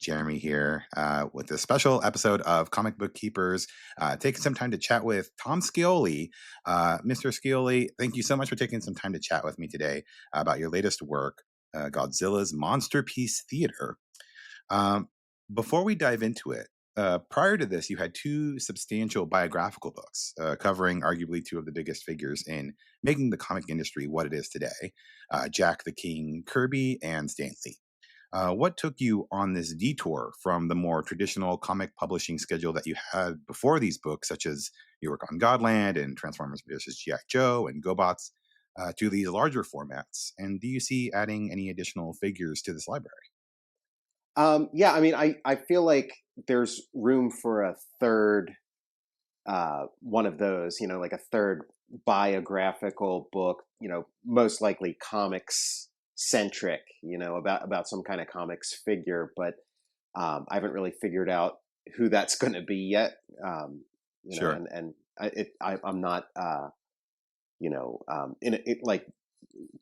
Jeremy here with a special episode of Comic Book Keepers. Taking some time to chat with Tom Scioli. Mr. Scioli, thank you so much for taking some time to chat with me today about your latest work, Godzilla's Monsterpiece Theater. Um, Before we dive into it, prior to this, you had two substantial biographical books covering arguably two of the biggest figures in making the comic industry what it is today, Jack the King Kirby and Stan Lee. What took you on this detour from the more traditional comic publishing schedule that you had before these books, such as your work on Godland and Transformers vs. G.I. Joe and GoBots, to these larger formats? And do you see adding any additional figures to this library? Yeah, I mean, I feel like there's room for a third one of those, like a third biographical book, most likely comics centric, about some kind of comics figure, but I haven't really figured out who that's going to be yet. Sure. I'm not, in it like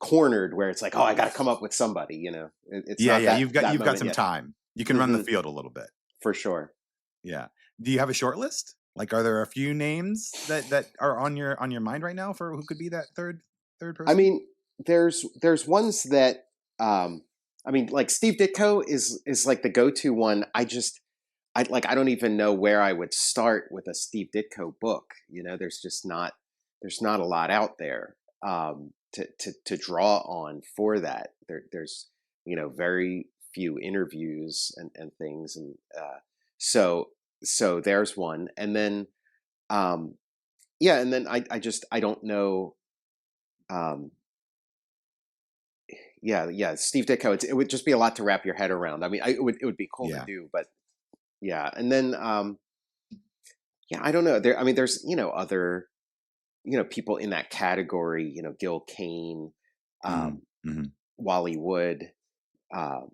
cornered where it's like, oh, I got to come up with somebody, it's Yeah, not yeah. that You've got moment some yet. time. You can run the Hmm. field a little bit. For sure. Yeah. Do you have a short list? Like, are there a few names that are on your mind right now for who could be that third I person? mean, there's ones that I mean, like Steve Ditko is like the go-to one. I don't even know where I would start with a Steve Ditko book. There's not a lot out there to draw on for that. There's very few interviews and things, and so so there's one, and then um, yeah, and then I don't know. Um, yeah, Steve Ditko. It would just be a lot to wrap your head around. I mean, it would be cool to Yeah. do, but yeah. And then yeah, I don't know. I mean, there's other people in that category. Gil Kane, um, Mm-hmm. Wally Wood. Um,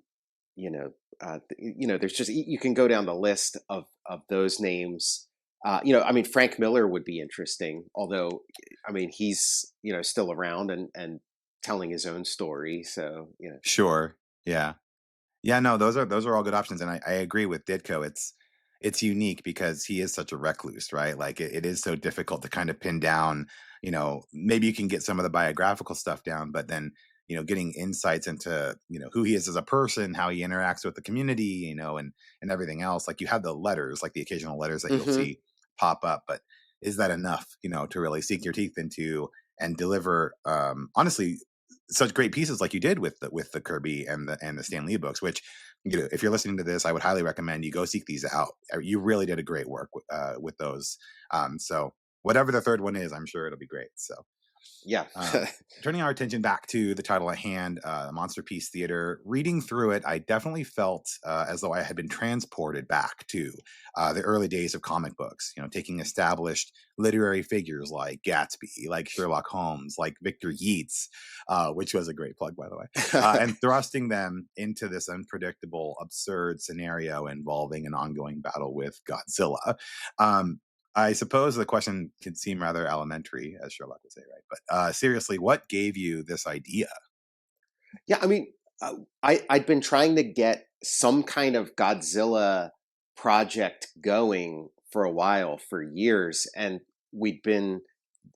there's just you can go down the list of those names. I mean, Frank Miller would be interesting, although I mean he's still around and telling his own story. So Sure. Yeah. Yeah, no, those are all good options, and I agree with Ditko. It's unique because he is such a recluse, right? Like it is so difficult to kind of pin down. Maybe you can get some of the biographical stuff down, but then getting insights into who he is as a person, how he interacts with the community, and everything else. Like you have the letters, like the occasional letters that you'll hmm see pop up, but is that enough? To really sink your teeth into and deliver, honestly, such great pieces like you did with the Kirby and the Stan Lee books, which if you're listening to this, I would highly recommend you go seek these out. You really did a great work with those. So whatever the third one is, I'm sure it'll be great. So yeah. turning our attention back to the title at hand, Monsterpiece Theater, reading through it, I definitely felt as though I had been transported back to the early days of comic books, taking established literary figures like Gatsby, like Sherlock Holmes, like Victor Yeats, which was a great plug, by the way, and thrusting them into this unpredictable, absurd scenario involving an ongoing battle with Godzilla. I suppose the question can seem rather elementary, as Sherlock would say, right? But seriously, what gave you this idea? Yeah, I mean, I'd been trying to get some kind of Godzilla project going for a while, for years, and we'd been,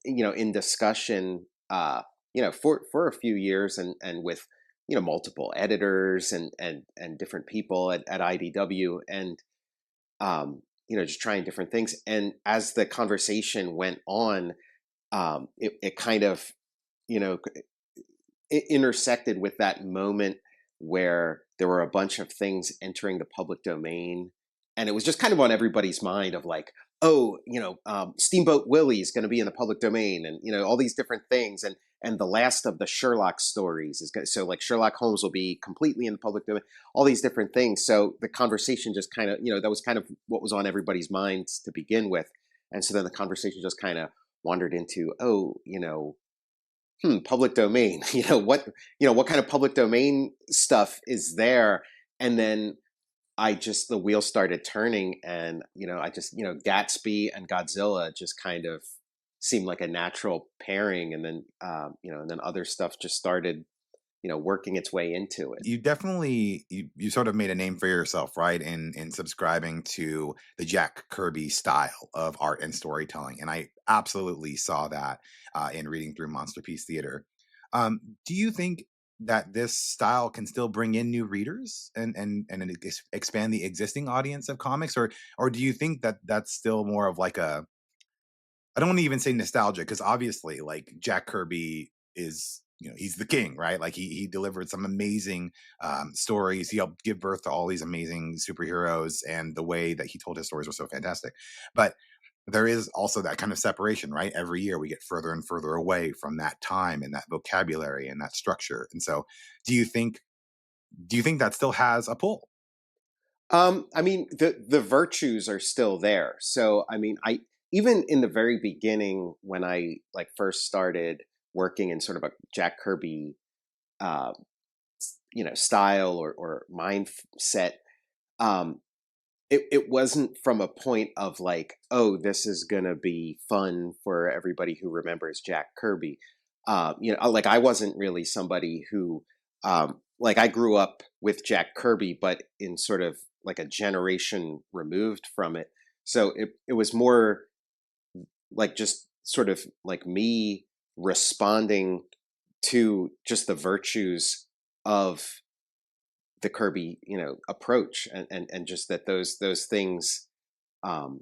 in discussion, for a few years, and with multiple editors and different people at IDW, and just trying different things. And as the conversation went on, it kind of, you know, it intersected with that moment where there were a bunch of things entering the public domain, and it was just kind of on everybody's mind of like, oh, Steamboat Willie is going to be in the public domain, and all these different things, and the last of the Sherlock stories is going so like Sherlock Holmes will be completely in the public domain, all these different things. So the conversation just kind of, that was kind of what was on everybody's minds to begin with, and so then the conversation just kind of wandered into, oh, public domain. What kind of public domain stuff is there? And then the wheel started turning, and I just Gatsby and Godzilla just kind of seemed like a natural pairing, and then and then other stuff just started working its way into it. You definitely you sort of made a name for yourself, right? In subscribing to the Jack Kirby style of art and storytelling, and I absolutely saw that in reading through Monsterpiece Theater. Do you think that this style can still bring in new readers and expand the existing audience of comics, or do you think that that's still more of like a, I don't want to even say nostalgia, because obviously, like, Jack Kirby is, he's the king, right? Like, he delivered some amazing stories. He helped give birth to all these amazing superheroes, and the way that he told his stories was so fantastic. But there is also that kind of separation, right? Every year we get further and further away from that time and that vocabulary and that structure. And so, do you think do you think that still has a pull? I mean, the virtues are still there. So, I mean, I even in the very beginning when I like first started working in sort of a Jack Kirby, uh, style or mindset, um, it wasn't from a point of like, oh, this is gonna be fun for everybody who remembers Jack Kirby. Like I wasn't really somebody who, like I grew up with Jack Kirby, but in sort of like a generation removed from it. So it was more like just sort of like me responding to just the virtues of the Kirby, approach, and just that those things, um,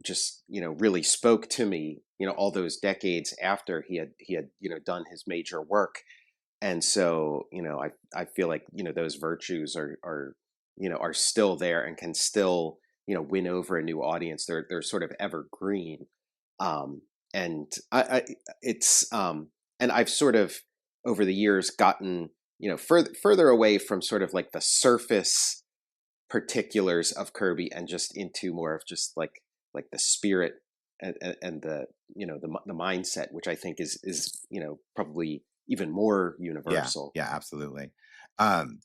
just really spoke to me, all those decades after he had done his major work. And so I feel like those virtues are still there and can still win over a new audience. They're sort of evergreen. And I it's and I've sort of over the years gotten further away from sort of like the surface particulars of Kirby and just into more of just like the spirit and the the mindset, which I think is probably even more Yeah, universal. yeah, absolutely. Um,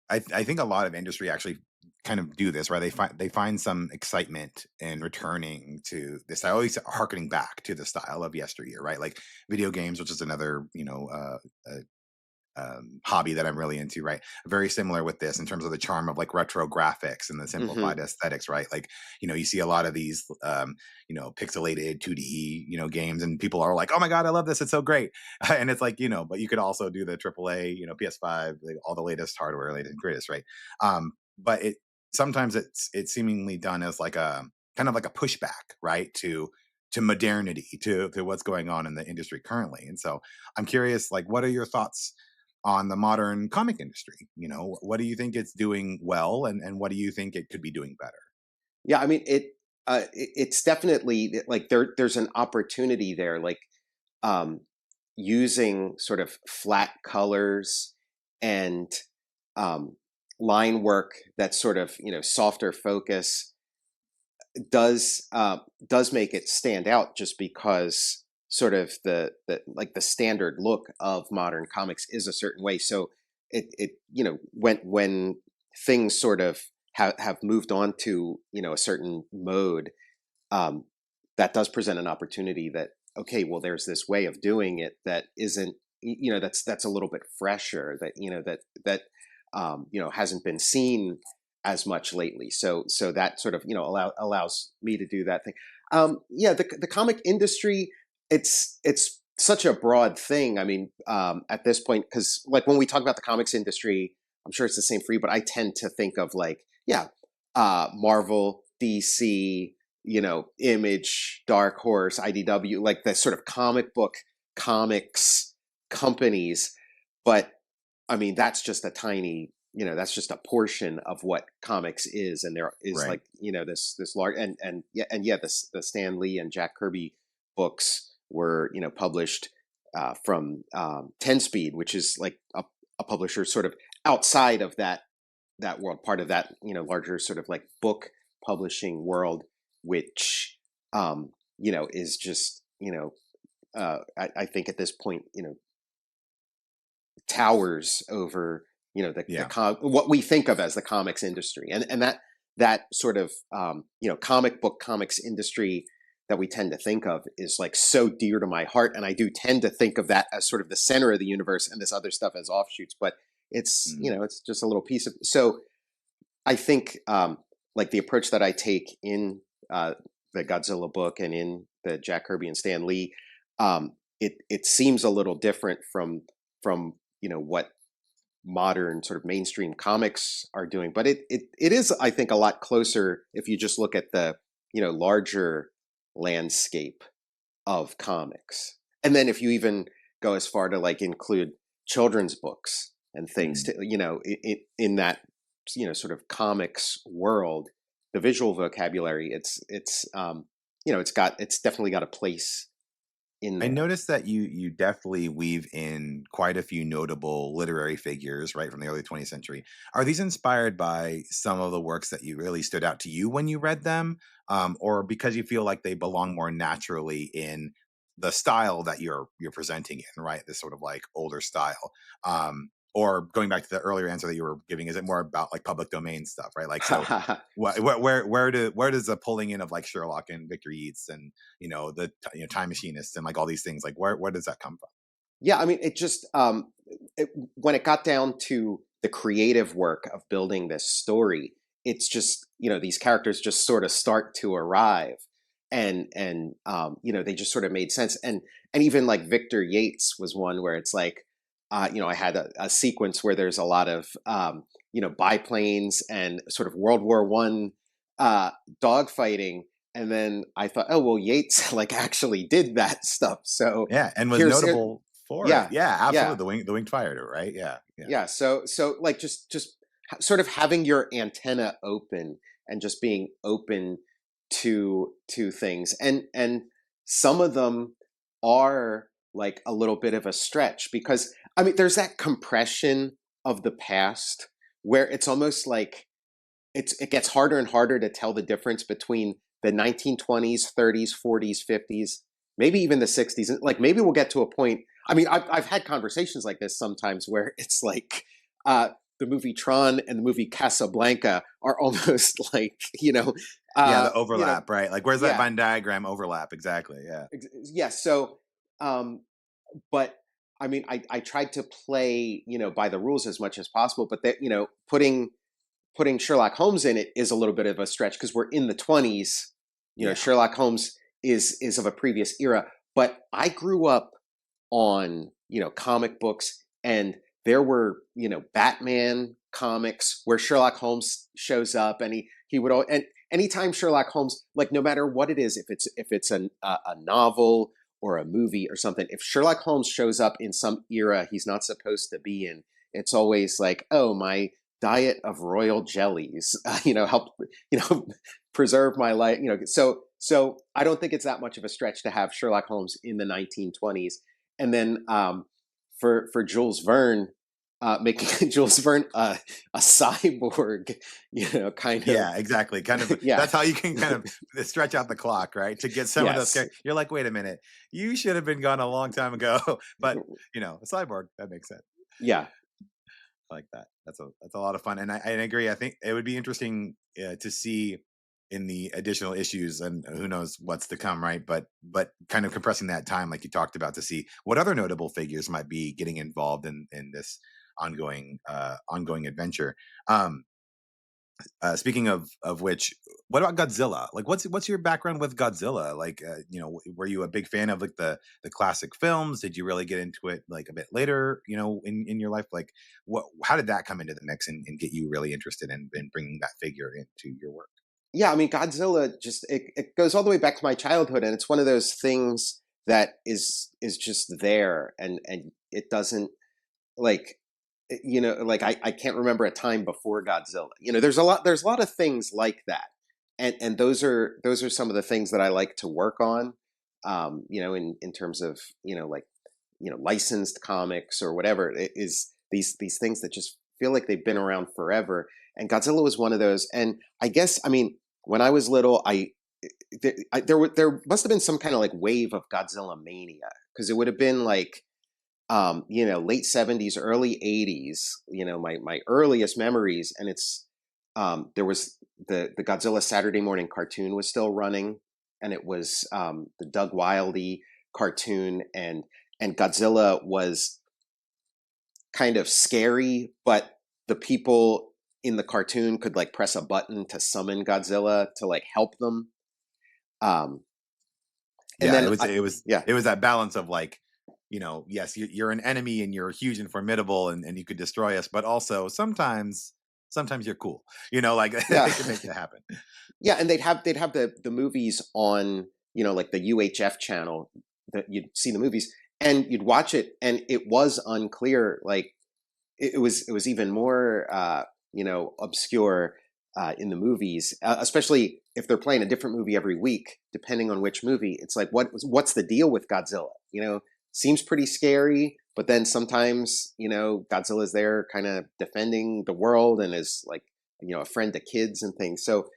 I think a lot of industry actually kind of do this, right? They find some excitement in returning to this. I always harkening back to the style of yesteryear, right? Like video games, which is another hobby that I'm really into, right? Very similar with this in terms of the charm of like retro graphics and the Hmm. simplified aesthetics, right? Like, you see a lot of these, pixelated 2D, games, and people are like, oh my God, I love this. It's so great. And it's like, but you could also do the AAA, PS5, like, all the latest hardware, latest and greatest, right? But sometimes it's seemingly done as like a kind of like a pushback, right? To modernity, to what's going on in the industry currently. And so I'm curious, like, what are your thoughts on the modern comic industry? What do you think it's doing well, and what do you think it could be doing better? Yeah, I mean it's definitely like there's an opportunity there, like um, using sort of flat colors and um, line work that's sort of softer focus does make it stand out, just because sort of the like the standard look of modern comics is a certain way. So it when things sort of have moved on to a certain mode, um, that does present an opportunity that, okay, well, there's this way of doing it that isn't that's a little bit fresher, that hasn't been seen as much lately. So that sort of allows me to do that thing. Yeah, the comic industry, it's such a broad thing. I mean, at this point, because like when we talk about the comics industry, I'm sure it's the same for you, but I tend to think of like, yeah, Marvel, DC, Image, Dark Horse, IDW, like the sort of comic book comics companies. But I mean, that's just a tiny, that's just a portion of what comics is, and there is Right. like this large, and this the Stan Lee and Jack Kirby books were published from 10 Speed, which is like a publisher sort of outside of that world, part of that larger sort of like book publishing world, which is just I think at this point towers over Yeah. what we think of as the comics industry, and that sort of comic book comics industry that we tend to think of is like so dear to my heart, and I do tend to think of that as sort of the center of the universe, and this other stuff as offshoots. But it's, Mm. it's just a little piece of. So I think like the approach that I take in the Godzilla book and in the Jack Kirby and Stan Lee, it seems a little different from what modern sort of mainstream comics are doing, but it is, I think, a lot closer if you just look at the larger landscape of comics, and then if you even go as far to like include children's books and things Mm. to in that sort of comics world, the visual vocabulary, it's definitely got a place in I there. noticed that you definitely weave in quite a few notable literary figures, right, from the early 20th century. Are these inspired by some of the works that you really stood out to you when you read them, or because you feel like they belong more naturally in the style that you're presenting in, right? This sort of like older style. Or going back to the earlier answer that you were giving, is it more about like public domain stuff, right? Like so, where does the pulling in of like Sherlock and Victor Yeats and Time Machinists and like all these things, like where does that come from? Yeah, I mean, it just when it got down to the creative work of building this story, it's just these characters just sort of start to arrive, and they just sort of made sense, and even like Victor Yates was one where it's like I had a sequence where there's a lot of biplanes and sort of World War I dogfighting. And then I thought, oh well, Yates like actually did that stuff. So Yeah, and was here's here, notable for it. yeah, Yeah, absolutely. yeah, The winged fighter, right? Yeah, yeah. yeah. So like just sort of having your antenna open and just being open to things, and some of them are like a little bit of a stretch because I mean there's that compression of the past where it's almost like it gets harder and harder to tell the difference between the 1920s, 30s, 40s, 50s, maybe even the 60s. Like maybe we'll get to a point. I mean, I've had conversations like this sometimes where it's like the movie Tron and the movie Casablanca are almost like Yeah, the you know, overlap, right? Like where's that yeah, Venn diagram overlap? Exactly. Yeah. yeah. So, but I mean, I tried to play by the rules as much as possible, but that putting Sherlock Holmes in it is a little bit of a stretch because we're in the 20s. Yeah. Sherlock Holmes is of a previous era, but I grew up on comic books, and there were Batman comics where Sherlock Holmes shows up, and he would and anytime Sherlock Holmes, like no matter what it is, if it's a novel or a movie or something, if Sherlock Holmes shows up in some era he's not supposed to be in, it's always like, oh, my diet of royal jellies help preserve my life. So I don't think it's that much of a stretch to have Sherlock Holmes in the 1920s. And then for Jules Verne, making Jules Verne a cyborg, kind of. Yeah, exactly. Kind of Yeah. that's how you can kind of stretch out the clock, right? To get some of those Yes. you're like, wait a minute, you should have been gone a long time ago. But a cyborg, that makes sense. Yeah. Like that. That's a lot of fun, and I agree. I think it would be interesting to see in the additional issues, and who knows what's to come, right? But kind of compressing that time, like you talked about, to see what other notable figures might be getting involved in this ongoing adventure. Um, Speaking of which, what about Godzilla? Like, what's your background with Godzilla? Like, were you a big fan of like the classic films? Did you really get into it like a bit later, in your life? Like, how did that come into the mix and get you really interested in bringing that figure into your work? Yeah, I mean, Godzilla just it goes all the way back to my childhood, and it's one of those things that is just there, and it doesn't like like I can't remember a time before Godzilla. There's a lot of things like that, and those are some of the things that I like to work on. In terms of like licensed comics or whatever, it is these things that just feel like they've been around forever. And Godzilla was one of those. And I guess, I mean, when I was little, there must have been some kind of like wave of Godzilla mania, because it would have been like late 70s, early 80s, my earliest memories. And it's there was the Godzilla Saturday morning cartoon was still running, and it was the Doug Wildey cartoon, and Godzilla was kind of scary, but the people in the cartoon could like press a button to summon Godzilla to like help them. Um, and Yeah, then yeah, it was that balance of like, yes, you're an enemy and you're huge and formidable and you could destroy us, but also sometimes you're cool, like yeah, they can make it happen. yeah, and they'd have the movies on, like the UHF channel, that you'd see the movies and you'd watch it, and it was unclear. Like it was even more obscure in the movies, especially if they're playing a different movie every week, depending on which movie. It's like what's the deal with Godzilla? Seems pretty scary, but then sometimes Godzilla's there, kind of defending the world, and is like a friend to kids and things. So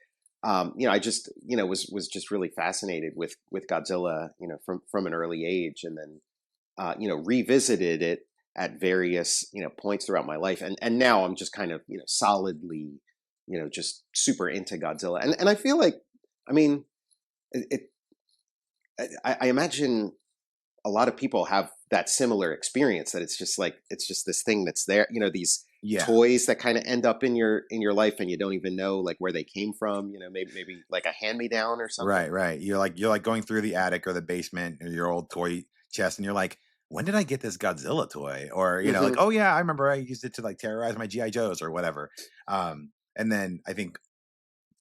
I just was just really fascinated with Godzilla, from an early age, and then revisited it at various points throughout my life, and now I'm just kind of solidly just super into Godzilla, and I feel like, I mean, I imagine a lot of people have that similar experience, that it's just like it's just this thing that's there, these Yeah. toys that kind of end up in your life, and you don't even know like where they came from, maybe like a hand me down or something. Right, right. You're like going through the attic or the basement or your old toy chest, and you're like, when did I get this Godzilla toy? Or like, Hmm. oh yeah, I remember I used it to like terrorize my GI Joes or whatever. And then I think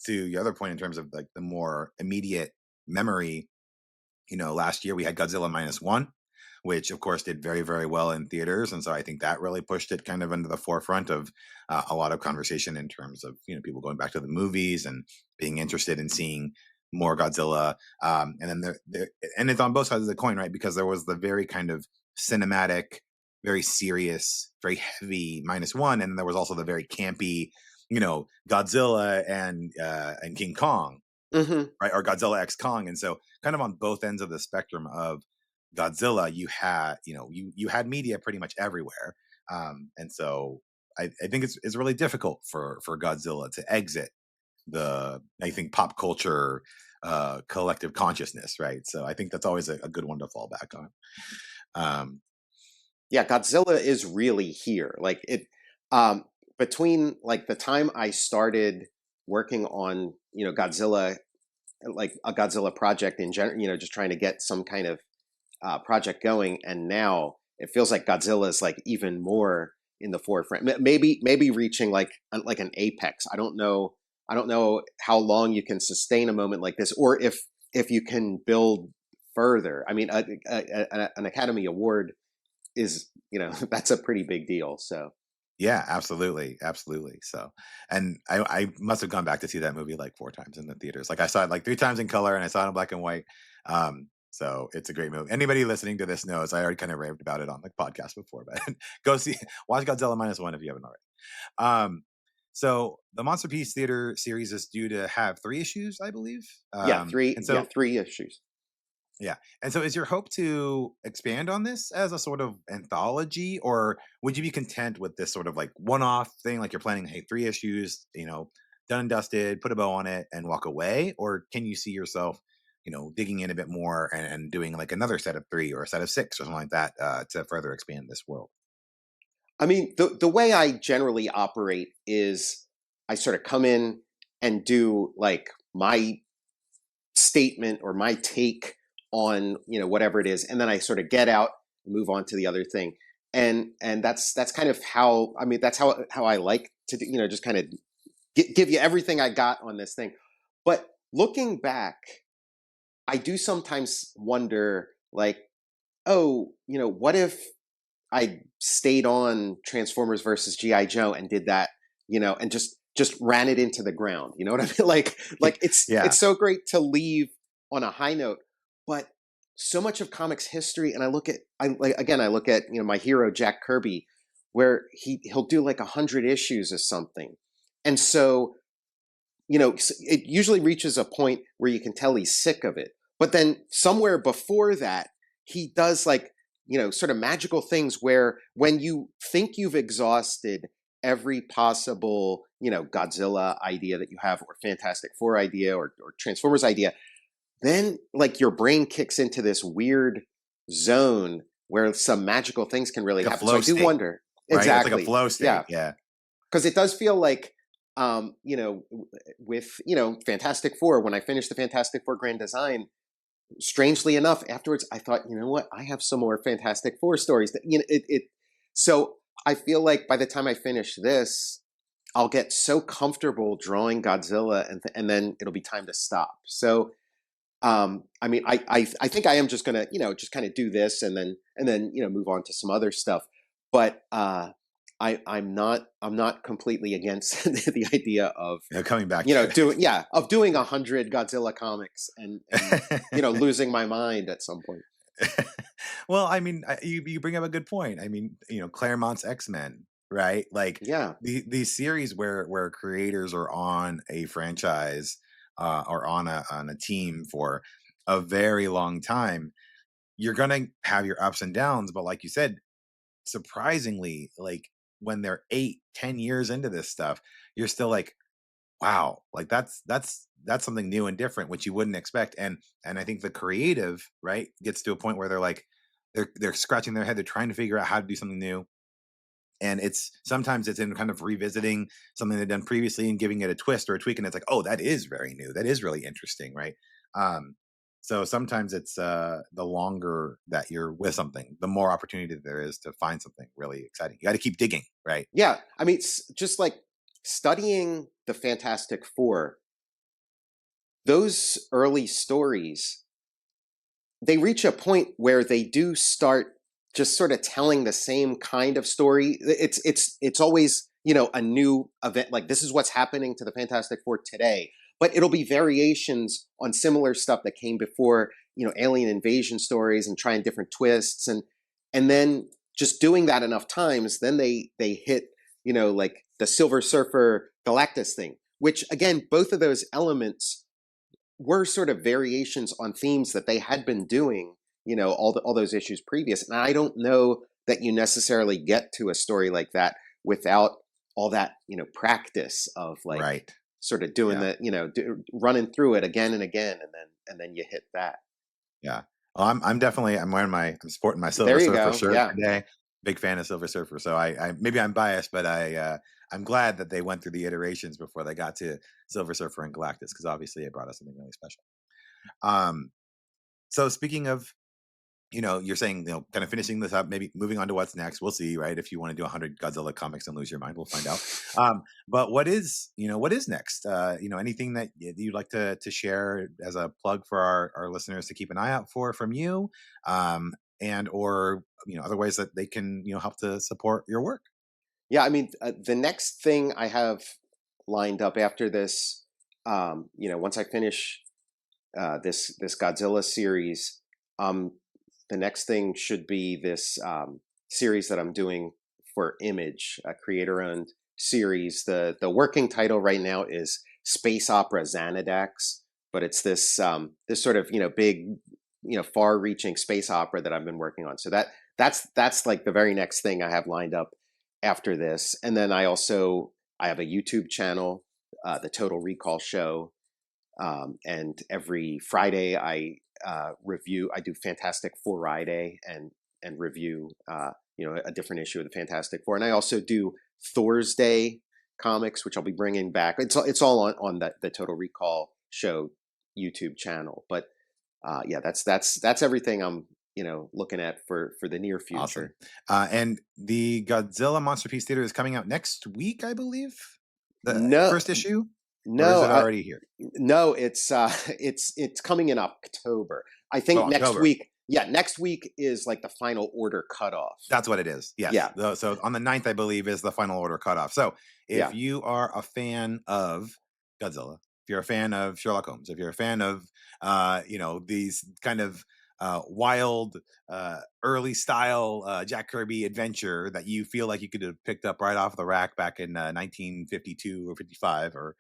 to your other point in terms of like the more immediate memory, last year we had Godzilla -1, which of course did very, very well in theaters. And so I think that really pushed it kind of into the forefront of a lot of conversation in terms of, people going back to the movies and being interested in seeing more Godzilla. And then and it's on both sides of the coin, right? Because there was the very kind of cinematic, very serious, very heavy -1. And there was also the very campy, Godzilla and King Kong, Hmm. right? Or Godzilla X Kong. And so kind of on both ends of the spectrum of Godzilla, you had, you had media pretty much everywhere. And so I think it's really difficult for Godzilla to exit the, I think, pop culture collective consciousness, right? So I think that's always a good one to fall back on. Um Yeah, Godzilla is really here. Like it, um, between like the time I started working on, Godzilla, like a Godzilla project in general, just trying to get some kind of project going, and now it feels like Godzilla is like even more in the forefront. Maybe reaching like an apex. I don't know how long you can sustain a moment like this, or if you can build further. I mean, an Academy Award is, that's a pretty big deal. So yeah, absolutely, absolutely. So, and I must have gone back to see that movie like 4 times in the theaters. Like I saw it like 3 times in color, and I saw it in black and white. So it's a great movie. Anybody listening to this knows I already kind of raved about it on the podcast before, but go watch Godzilla -1 if you haven't already. Um, so the Monsterpiece Theater series is due to have 3 issues, I believe. yeah, And so, three issues. yeah. And so is your hope to expand on this as a sort of anthology, or would you be content with this sort of like one-off thing, like you're planning, hey, 3 issues, done and dusted, put a bow on it and walk away? Or can you see yourself, digging in a bit more and doing like another set of 3 or a set of 6 or something like that to further expand this world? I mean, the way I generally operate is I sort of come in and do like my statement or my take on whatever it is, and then I sort of get out and move on to the other thing. And that's kind of how, I mean, that's how I like to do, just kind of give you everything I got on this thing. But looking back, I do sometimes wonder, like, oh, what if I stayed on Transformers versus GI Joe and did that, and just ran it into the ground. You know what I mean? Like Yeah. it's so great to leave on a high note, but so much of comics history, and I look at my hero Jack Kirby, where he'll do like 100 issues or something, and so it usually reaches a point where you can tell he's sick of it. But then somewhere before that, he does like, sort of magical things where when you think you've exhausted every possible, Godzilla idea that you have, or Fantastic Four idea, or Transformers idea, then like your brain kicks into this weird zone where some magical things can really Like a happen. So flow I do state, wonder. right? It's like a Exactly. flow Yeah. state. Yeah. Because it does feel like, with, Fantastic Four, when I finished the Fantastic Four Grand Design, strangely enough, afterwards, I thought, you know what? I have some more Fantastic Four stories that, so I feel like by the time I finish this, I'll get so comfortable drawing Godzilla, and then it'll be time to stop. So, I mean, I think I am just gonna, just kind of do this, and then move on to some other stuff. But I'm not completely against the idea of, Coming back to doing 100 Godzilla comics, and it. losing my mind at some point. Well, I mean, you bring up a good point. I mean, Claremont's X-Men, right? Like Yeah, these series where creators are on a franchise, or on a team for a very long time, you're gonna have your ups and downs. But like you said, surprisingly, like when they're 8, 10 years into this stuff, you're still like, wow, like that's something new and different, which you wouldn't expect. And I think the creative, right, gets to a point where they're like, they're scratching their head, they're trying to figure out how to do something new. And it's sometimes it's in kind of revisiting something they've done previously and giving it a twist or a tweak, and it's like, oh, that is very new, that is really interesting, right? um so sometimes it's the longer that you're with something, the more opportunity there is to find something really exciting. You got to keep digging, right? yeah. I mean, just like studying the Fantastic Four, those early stories, they reach a point where they do start just sort of telling the same kind of story. It's always, a new event. Like, this is what's happening to the Fantastic Four today, but it'll be variations on similar stuff that came before. Alien invasion stories, and trying different twists, and then just doing that enough times, then they hit, like the Silver Surfer Galactus thing, which again, both of those elements were sort of variations on themes that they had been doing, all those issues previous. And I don't know that you necessarily get to a story like that without all that, practice of like Right. sort of doing Yeah. the, running through it again and again, and then you hit that. Yeah. Well, I'm sporting my Silver There you Surfer go. shirt Yeah. today. Big fan of Silver Surfer. So I maybe I'm biased, but I'm glad that they went through the iterations before they got to Silver Surfer and Galactus, because obviously it brought us something really special. Um, so speaking of, you're saying, kind of finishing this up, maybe moving on to what's next. We'll see, right? If you want to do 100 Godzilla comics and lose your mind, we'll find out. But what is next? Anything that you'd like to share as a plug for our listeners to keep an eye out for from you, and or other ways that they can help to support your work. Yeah. I mean, the next thing I have lined up after this, once I finish this Godzilla series. Um, the next thing should be this series that I'm doing for Image, a creator-owned series. The working title right now is Space Opera Xanadax, but it's this sort of big, far-reaching space opera that I've been working on. So that's like the very next thing I have lined up after this. And then I have a YouTube channel, the Total Recall Show, and every Friday I do Fantastic Four Friday, and review a different issue of the Fantastic Four, and I also do Thor's Day comics, which I'll be bringing back. It's all on the Total Recall Show YouTube channel. But yeah, that's everything I'm looking at for the near Awesome. future. And the Godzilla Monsterpiece Theater is coming out next week, I believe. The No, first issue, or is no, it already here? no, it's coming in October. I Oh, think next October. week. Yeah, next week is like the final order cutoff. That's what it is. Yes. Yeah, So on the 9th, I believe, is the final order cutoff. So if yeah, you are a fan of Godzilla, if you're a fan of Sherlock Holmes, if you're a fan of these kind of wild early style Jack Kirby adventure that you feel like you could have picked up right off the rack back in 1952 or 55 or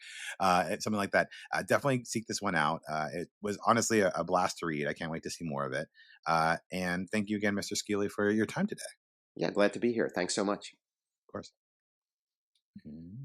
something like that, definitely seek this one out. It was honestly a blast to read. I can't wait to see more of it. And thank you again, Mr. Skeely, for your time today. yeah. Glad to be here. Thanks so much. Of course. Mhm.